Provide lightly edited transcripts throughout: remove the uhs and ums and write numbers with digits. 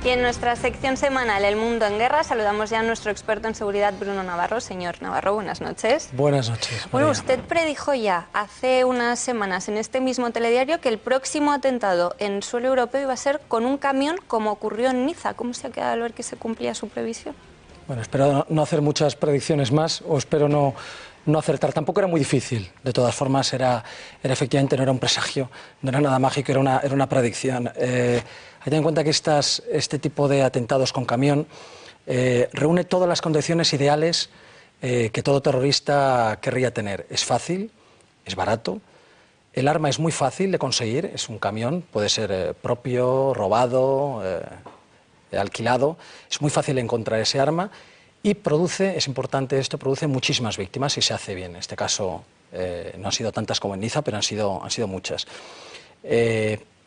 Y en nuestra sección semanal El Mundo en Guerra saludamos ya a nuestro experto en seguridad, Bruno Navarro. Señor Navarro, buenas noches. Buenas noches, María. Bueno, usted predijo ya hace unas semanas en este mismo telediario que el próximo atentado en suelo europeo iba a ser con un camión, como ocurrió en Niza. ¿Cómo se ha quedado al ver que se cumplía su previsión? Bueno, espero no hacer muchas predicciones más, o espero no acertar. Tampoco era muy difícil. De todas formas, efectivamente no era un presagio, no era nada mágico, era una predicción. Hay que tener en cuenta que este tipo de atentados con camión reúne todas las condiciones ideales que todo terrorista querría tener. Es fácil, es barato, el arma es muy fácil de conseguir, es un camión, puede ser propio, robado, alquilado, es muy fácil encontrar ese arma y produce, es importante esto, produce muchísimas víctimas si se hace bien. En este caso no han sido tantas como en Niza, pero han sido muchas.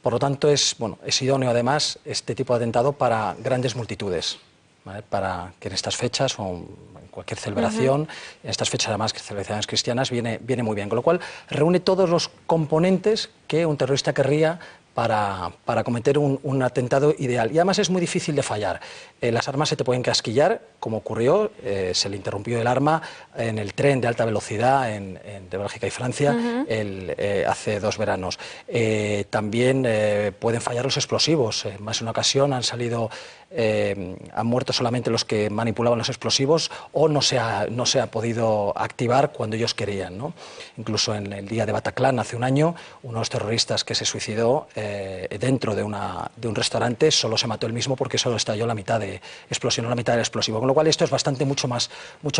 Por lo tanto, es idóneo además este tipo de atentado para grandes multitudes, ¿vale? Para que en estas fechas o en cualquier celebración, en estas fechas además que celebraciones cristianas, viene muy bien. Con lo cual reúne todos los componentes que un terrorista querría para cometer un atentado ideal. Y además es muy difícil de fallar. Las armas se te pueden casquillar, como ocurrió, se le interrumpió el arma en el tren de alta velocidad de Bélgica y Francia hace 2 veranos. También pueden fallar los explosivos. En más de una ocasión han muerto solamente los que manipulaban los explosivos o no se ha podido activar cuando ellos querían, ¿no? Incluso en el día de Bataclan, hace un año, uno de los terroristas que se suicidó dentro de un restaurante solo se mató él mismo porque solo estalló explosionó la mitad del explosivo. Con lo cual esto es mucho más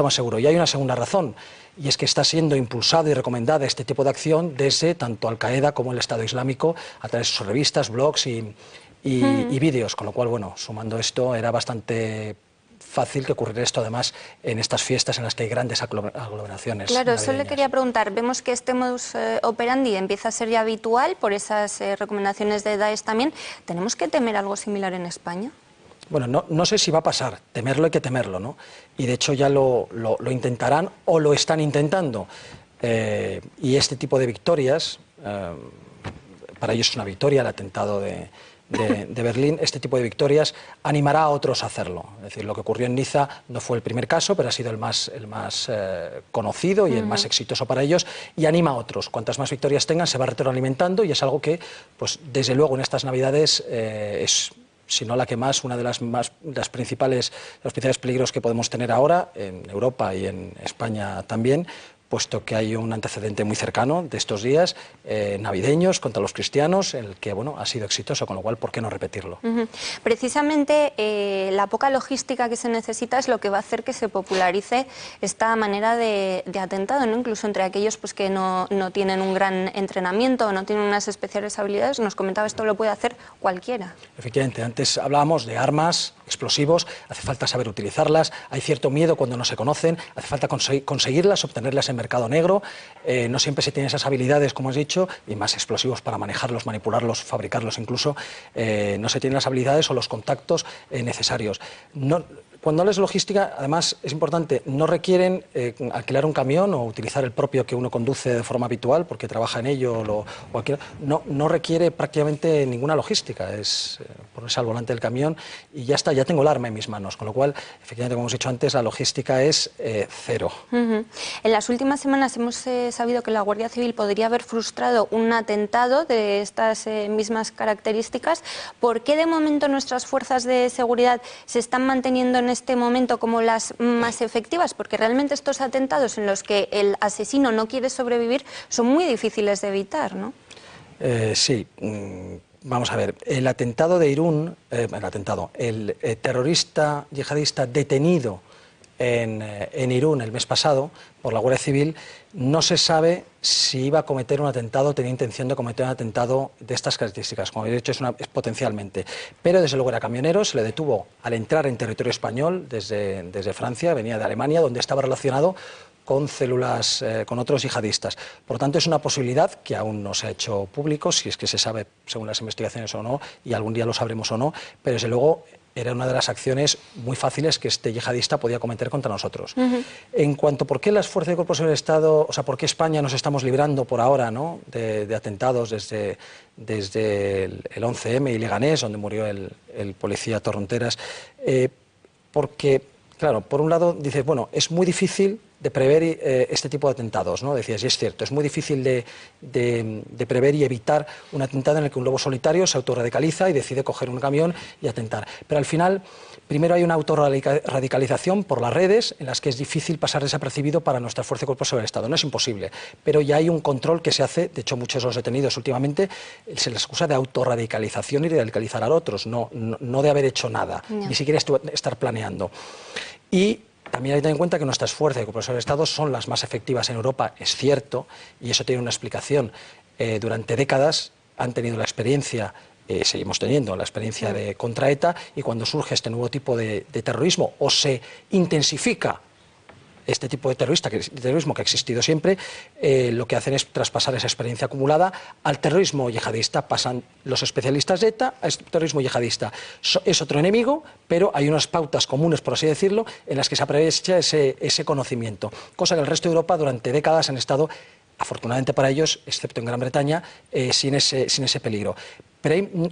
seguro. Y hay una segunda razón, y es que está siendo impulsado y recomendada este tipo de acción desde tanto Al-Qaeda como el Estado Islámico a través de sus revistas, blogs y vídeos, con lo cual, bueno, sumando esto, era bastante fácil que ocurriera esto además en estas fiestas en las que hay grandes aglomeraciones. Claro, eso le quería preguntar. Vemos que este modus operandi empieza a ser ya habitual por esas recomendaciones de Daesh también. ¿Tenemos que temer algo similar en España? Bueno, no sé si va a pasar, temerlo hay que temerlo, ¿no? Y de hecho ya lo intentarán o lo están intentando. Y este tipo de victorias, para ellos es una victoria el atentado de Berlín, este tipo de victorias animará a otros a hacerlo. Es decir, lo que ocurrió en Niza no fue el primer caso, pero ha sido el más conocido y el más exitoso para ellos, y anima a otros. Cuantas más victorias tengan, se va retroalimentando, y es algo que, pues, desde luego, en estas Navidades es, si no la que más, una de los principales peligros que podemos tener ahora en Europa y en España también, puesto que hay un antecedente muy cercano de estos días navideños contra los cristianos, en el que, bueno, ha sido exitoso, con lo cual, ¿por qué no repetirlo? Precisamente la poca logística que se necesita es lo que va a hacer que se popularice esta manera de atentado, ¿no? Incluso entre aquellos pues, que no tienen un gran entrenamiento o no tienen unas especiales habilidades. Nos comentaba, esto lo puede hacer cualquiera. Efectivamente, antes hablábamos de armas, explosivos, hace falta saber utilizarlas, hay cierto miedo cuando no se conocen, hace falta conseguirlas, obtenerlas en mercado negro, no siempre se tienen esas habilidades, como has dicho, y más explosivos para manejarlos, manipularlos, fabricarlos incluso, no se tienen las habilidades o los contactos necesarios. Cuando hablas de logística, además, es importante, no requieren alquilar un camión o utilizar el propio que uno conduce de forma habitual, porque trabaja en ello, no requiere prácticamente ninguna logística, es ponerse al volante del camión y ya está, ya tengo el arma en mis manos, con lo cual, efectivamente, como hemos dicho antes, la logística es cero. En las últimas semanas hemos sabido que la Guardia Civil podría haber frustrado un atentado de estas mismas características. ¿Por qué de momento nuestras fuerzas de seguridad se están manteniendo en este momento como las más efectivas? Porque realmente estos atentados en los que el asesino no quiere sobrevivir son muy difíciles de evitar, ¿no? Sí. Vamos a ver, el atentado de Irún, el terrorista yihadista detenido en Irún el mes pasado por la Guardia Civil, no se sabe si iba a cometer un atentado, tenía intención de cometer un atentado de estas características. Como he dicho, es potencialmente. Pero desde luego era camionero, se le detuvo al entrar en territorio español desde Francia, venía de Alemania, donde estaba relacionado con células, con otros yihadistas. Por lo tanto, es una posibilidad que aún no se ha hecho público, si es que se sabe según las investigaciones o no, y algún día lo sabremos o no, pero desde luego era una de las acciones muy fáciles que este yihadista podía cometer contra nosotros. En cuanto a por qué las fuerzas de cuerpos del Estado, o sea, por qué España nos estamos librando por ahora, ¿no?, de atentados desde el 11M y Leganés, donde murió el policía Torronteras, porque, claro, por un lado dices, bueno, es muy difícil de prever este tipo de atentados, ¿no? Decías, y es cierto, es muy difícil de prever y evitar un atentado en el que un lobo solitario se autorradicaliza y decide coger un camión y atentar. Pero al final, primero hay una autorradicalización por las redes, en las que es difícil pasar desapercibido para nuestra fuerza y cuerpos sobre el Estado. No es imposible, pero ya hay un control que se hace. De hecho, muchos de los detenidos últimamente se les acusa de autorradicalización y de radicalizar a otros, no de haber hecho nada, ni siquiera estar planeando. Y también hay que tener en cuenta que nuestras fuerzas de cuerpos del Estado son las más efectivas en Europa, es cierto, y eso tiene una explicación. Durante décadas han tenido la experiencia, seguimos teniendo la experiencia de contra ETA, y cuando surge este nuevo tipo de terrorismo o se intensifica este tipo de terrorismo que ha existido siempre, lo que hacen es traspasar esa experiencia acumulada al terrorismo yihadista. Pasan los especialistas de ETA al terrorismo yihadista. Es otro enemigo, pero hay unas pautas comunes, por así decirlo, en las que se aprovecha ese conocimiento. Cosa que el resto de Europa durante décadas han estado, afortunadamente para ellos, excepto en Gran Bretaña, sin ese peligro. Pero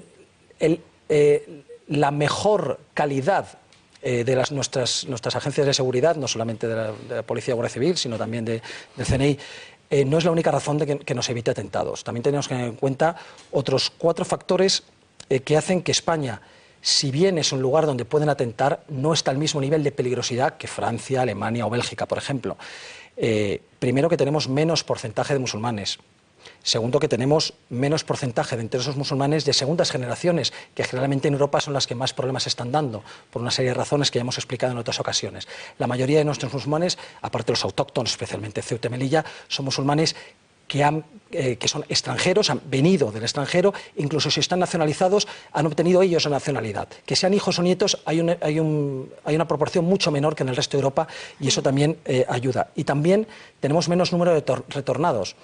la mejor calidad de nuestras agencias de seguridad, no solamente de la Policía y Guardia Civil, sino también del CNI, no es la única razón de que nos evite atentados. También tenemos que tener en cuenta otros 4 factores que hacen que España, si bien es un lugar donde pueden atentar, no está al mismo nivel de peligrosidad que Francia, Alemania o Bélgica, por ejemplo. Primero, que tenemos menos porcentaje de musulmanes. Segundo, que tenemos menos porcentaje de entre esos musulmanes de segundas generaciones, que generalmente en Europa son las que más problemas están dando, por una serie de razones que ya hemos explicado en otras ocasiones. La mayoría de nuestros musulmanes, aparte de los autóctonos, especialmente Ceuta y Melilla, son musulmanes que son extranjeros, han venido del extranjero, incluso si están nacionalizados, han obtenido ellos la nacionalidad. Que sean hijos o nietos, hay una proporción mucho menor que en el resto de Europa, y eso también ayuda. Y también tenemos menos número de retornados.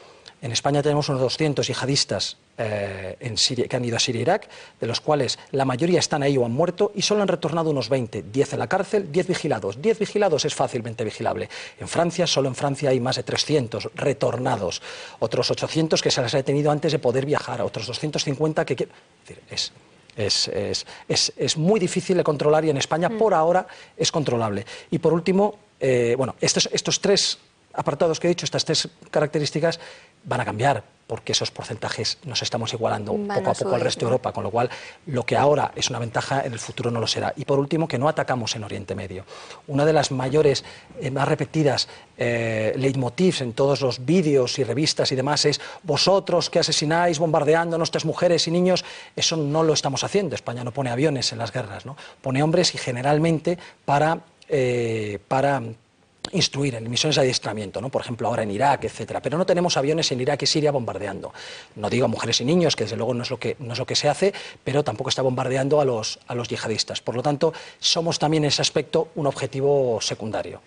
En España tenemos unos 200 yihadistas en Siria, que han ido a Siria e Irak, de los cuales la mayoría están ahí o han muerto, y solo han retornado unos 20, 10 en la cárcel, 10 vigilados. 10 vigilados es fácilmente vigilable. En Francia, solo en Francia hay más de 300 retornados, otros 800 que se les ha detenido antes de poder viajar, otros 250 que... Es muy difícil de controlar, y en España por ahora es controlable. Y por último, estos 3 apartados que he dicho, estas 3 características, van a cambiar, porque esos porcentajes nos estamos igualando poco a poco al resto de Europa, con lo cual lo que ahora es una ventaja en el futuro no lo será. Y por último, que no atacamos en Oriente Medio. Una de las mayores, más repetidas leitmotivs en todos los vídeos y revistas y demás es: vosotros que asesináis bombardeando a nuestras mujeres y niños. Eso no lo estamos haciendo. España no pone aviones en las guerras, ¿no? Pone hombres, y generalmente para instruir en misiones de adiestramiento, ¿no? Por ejemplo, ahora en Irak, etcétera. Pero no tenemos aviones en Irak y Siria bombardeando. No digo a mujeres y niños, que desde luego no es lo que se hace, pero tampoco está bombardeando a los yihadistas. Por lo tanto, somos también en ese aspecto un objetivo secundario.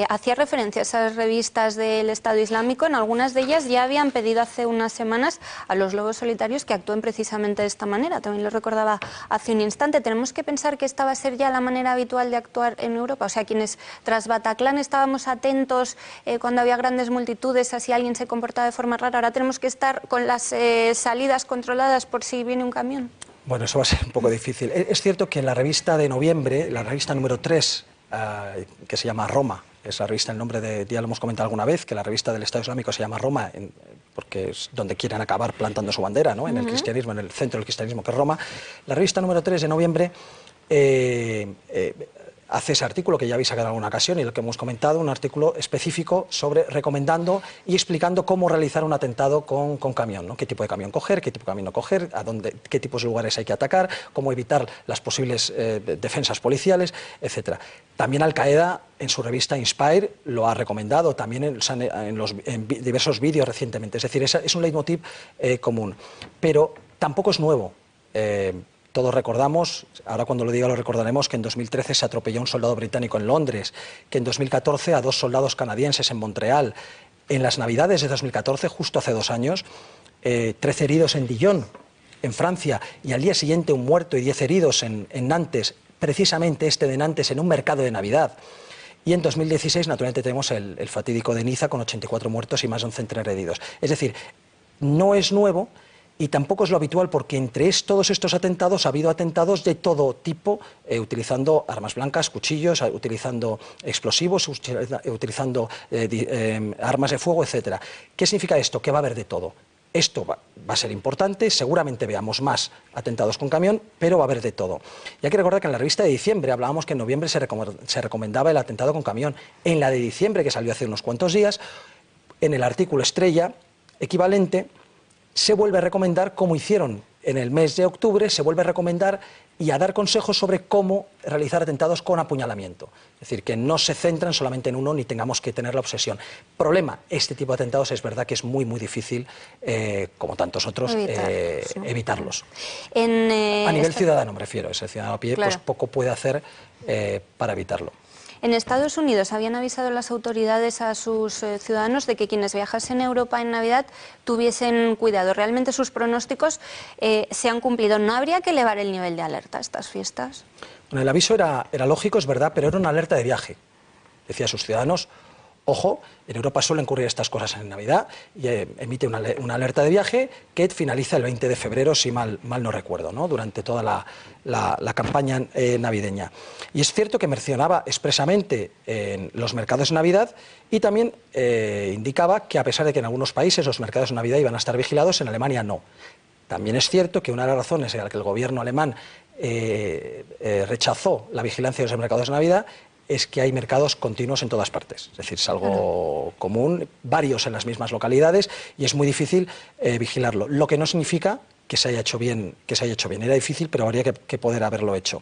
Hacía referencia a esas revistas del Estado Islámico. En algunas de ellas ya habían pedido hace unas semanas a los lobos solitarios que actúen precisamente de esta manera. También lo recordaba hace un instante. ¿Tenemos que pensar que esta va a ser ya la manera habitual de actuar en Europa? O sea, quienes tras Bataclan estábamos atentos cuando había grandes multitudes a si alguien se comportaba de forma rara, ahora tenemos que estar con las salidas controladas por si viene un camión. Bueno, eso va a ser un poco difícil. Es cierto que en la revista de noviembre, la revista número 3, que se llama Roma, es la revista, el nombre ya lo hemos comentado alguna vez, que la revista del Estado Islámico se llama Roma, porque es donde quieren acabar plantando su bandera, ¿no? En el cristianismo, en el centro del cristianismo, que es Roma. La revista número 3 de noviembre hace ese artículo que ya habéis sacado en alguna ocasión y el que hemos comentado, un artículo específico sobre recomendando y explicando cómo realizar un atentado con camión, ¿no? Qué tipo de camión coger, qué tipo de camión no coger, qué tipos de lugares hay que atacar, cómo evitar las posibles defensas policiales, etcétera. También Al-Qaeda, en su revista Inspire, lo ha recomendado, también en diversos vídeos recientemente. Es decir, es un leitmotiv común, pero tampoco es nuevo. Todos recordamos, ahora cuando lo diga lo recordaremos, que en 2013 se atropelló a un soldado británico en Londres, que en 2014 a 2 soldados canadienses en Montreal. En las Navidades de 2014, justo hace 2 años, 13 heridos en Dijon, en Francia y al día siguiente un muerto y 10 heridos en Nantes, precisamente este de Nantes, en un mercado de Navidad. Y en 2016, naturalmente, tenemos el fatídico de Niza con 84 muertos y más de un centenar de heridos. Es decir, no es nuevo y tampoco es lo habitual porque entre todos estos atentados ha habido atentados de todo tipo, utilizando armas blancas, cuchillos, utilizando explosivos, utilizando armas de fuego, etc. ¿Qué significa esto? Que va a haber de todo. Esto va a ser importante, seguramente veamos más atentados con camión, pero va a haber de todo. Y hay que recordar que en la revista de diciembre hablábamos que en noviembre se recomendaba el atentado con camión. En la de diciembre, que salió hace unos cuantos días, en el artículo estrella equivalente, se vuelve a recomendar, como hicieron en el mes de octubre, se vuelve a recomendar y a dar consejos sobre cómo realizar atentados con apuñalamiento. Es decir, que no se centran solamente en uno ni tengamos que tener la obsesión. Problema, este tipo de atentados es verdad que es muy, muy difícil, como tantos otros, evitarlos. A nivel ciudadano me refiero, ese ciudadano a pie, claro, pues poco puede hacer para evitarlo. En Estados Unidos habían avisado las autoridades a sus ciudadanos de que quienes viajasen a Europa en Navidad tuviesen cuidado. Realmente sus pronósticos se han cumplido. ¿No habría que elevar el nivel de alerta a estas fiestas? Bueno, el aviso era lógico, es verdad, pero era una alerta de viaje. Decía a sus ciudadanos, ojo, en Europa suelen ocurrir estas cosas en Navidad, y emite una alerta de viaje que finaliza el 20 de febrero, si mal no recuerdo, ¿no? Durante toda la campaña navideña. Y es cierto que mencionaba expresamente en los mercados de Navidad y también indicaba que a pesar de que en algunos países los mercados de Navidad iban a estar vigilados, en Alemania no. También es cierto que una de las razones en las que el gobierno alemán rechazó la vigilancia de los mercados de Navidad es que hay mercados continuos en todas partes. Es decir, es algo común, varios en las mismas localidades, y es muy difícil vigilarlo. Lo que no significa que se haya hecho bien, Era difícil, pero habría que poder haberlo hecho.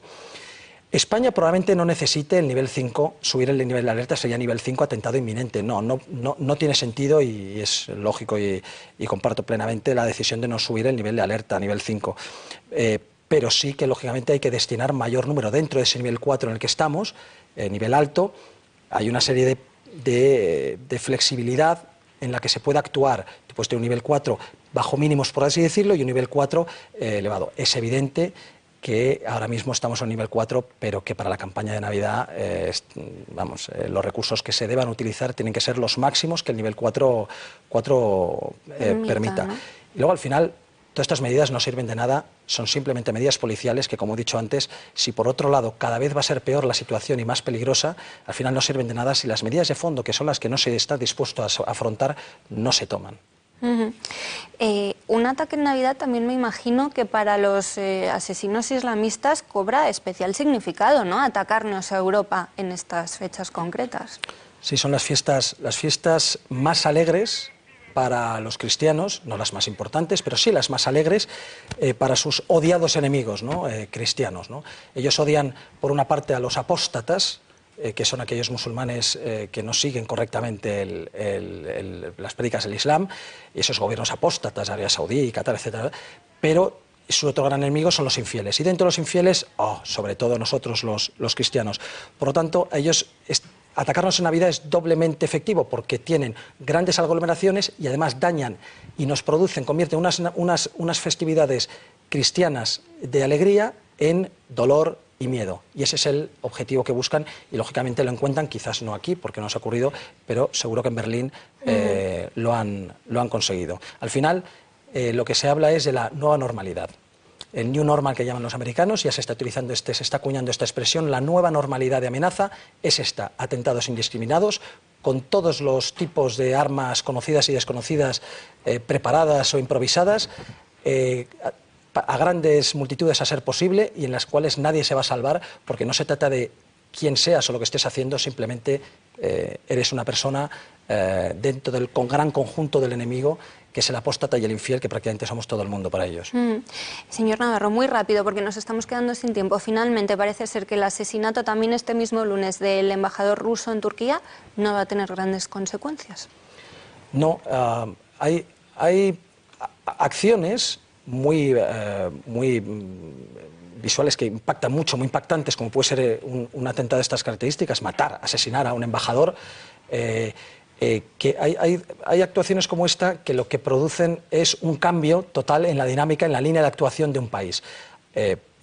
España probablemente no necesite el nivel 5, subir el nivel de alerta sería nivel 5, atentado inminente. No tiene sentido y es lógico y comparto plenamente la decisión de no subir el nivel de alerta a nivel 5. Pero sí que lógicamente hay que destinar mayor número dentro de ese nivel 4 en el que estamos, nivel alto. Hay una serie de flexibilidad en la que se puede actuar después de un nivel 4 bajo mínimos, por así decirlo, y un nivel 4 elevado. Es evidente que ahora mismo estamos en un nivel 4, pero que para la campaña de Navidad, los recursos que se deban utilizar tienen que ser los máximos que el nivel 4 permita, ¿no? Y luego al final, todas estas medidas no sirven de nada, son simplemente medidas policiales que, como he dicho antes, si por otro lado cada vez va a ser peor la situación y más peligrosa, al final no sirven de nada si las medidas de fondo, que son las que no se está dispuesto a afrontar, no se toman. Un ataque en Navidad también me imagino que para los asesinos islamistas cobra especial significado, ¿no? Atacarnos a Europa en estas fechas concretas. Sí, son las fiestas más alegres para los cristianos, no las más importantes, pero sí las más alegres para sus odiados enemigos, ¿no? Cristianos, ¿no? Ellos odian, por una parte, a los apóstatas, que son aquellos musulmanes que no siguen correctamente las prédicas del Islam, y esos gobiernos apóstatas, Arabia Saudí, Qatar, etcétera, pero su otro gran enemigo son los infieles, y dentro de los infieles, sobre todo nosotros los cristianos. Por lo tanto, ellos atacarnos en Navidad es doblemente efectivo porque tienen grandes aglomeraciones y además dañan y nos convierten unas festividades cristianas de alegría en dolor y miedo. Y ese es el objetivo que buscan y lógicamente lo encuentran, quizás no aquí porque no se ha ocurrido, pero seguro que en Berlín lo han conseguido. Al final lo que se habla es de la nueva normalidad. El new normal que llaman los americanos, ya se está utilizando se está acuñando esta expresión, la nueva normalidad de amenaza es esta: atentados indiscriminados, con todos los tipos de armas conocidas y desconocidas, preparadas o improvisadas, a grandes multitudes a ser posible, y en las cuales nadie se va a salvar, porque no se trata de quién seas o lo que estés haciendo, simplemente eres una persona dentro del gran conjunto del enemigo, que es el apóstata y el infiel, que prácticamente somos todo el mundo para ellos. Señor Navarro, muy rápido, porque nos estamos quedando sin tiempo. Finalmente, parece ser que el asesinato también este mismo lunes del embajador ruso en Turquía no va a tener grandes consecuencias. No, hay acciones muy visuales que impactan mucho, muy impactantes, como puede ser un atentado de estas características, matar, asesinar a un embajador. que hay actuaciones como esta que lo que producen es un cambio total en la dinámica, en la línea de actuación de un país.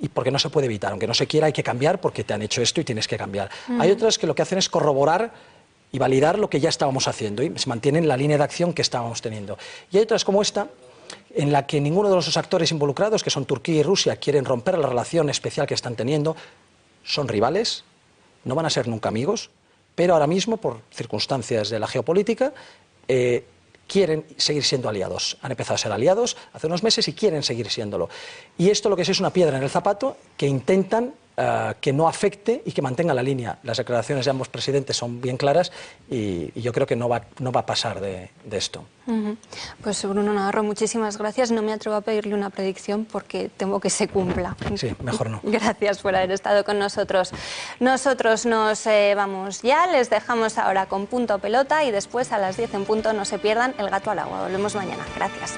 Y porque no se puede evitar, aunque no se quiera hay que cambiar porque te han hecho esto y tienes que cambiar. Hay otras que lo que hacen es corroborar y validar lo que ya estábamos haciendo y se mantienen la línea de acción que estábamos teniendo. Y hay otras como esta, en la que ninguno de los actores involucrados, que son Turquía y Rusia, quieren romper la relación especial que están teniendo, son rivales, no van a ser nunca amigos, pero ahora mismo, por circunstancias de la geopolítica, quieren seguir siendo aliados. Han empezado a ser aliados hace unos meses y quieren seguir siéndolo. Y esto lo que es una piedra en el zapato que intentan que no afecte y que mantenga la línea. Las declaraciones de ambos presidentes son bien claras y yo creo que no va a pasar de esto. Pues Bruno Navarro, muchísimas gracias. No me atrevo a pedirle una predicción porque temo que se cumpla. Sí, mejor no. Gracias por haber estado con nosotros. Nosotros nos vamos ya, les dejamos ahora con Punto Pelota y después a las 10 en punto no se pierdan El Gato al Agua. Volvemos mañana. Gracias.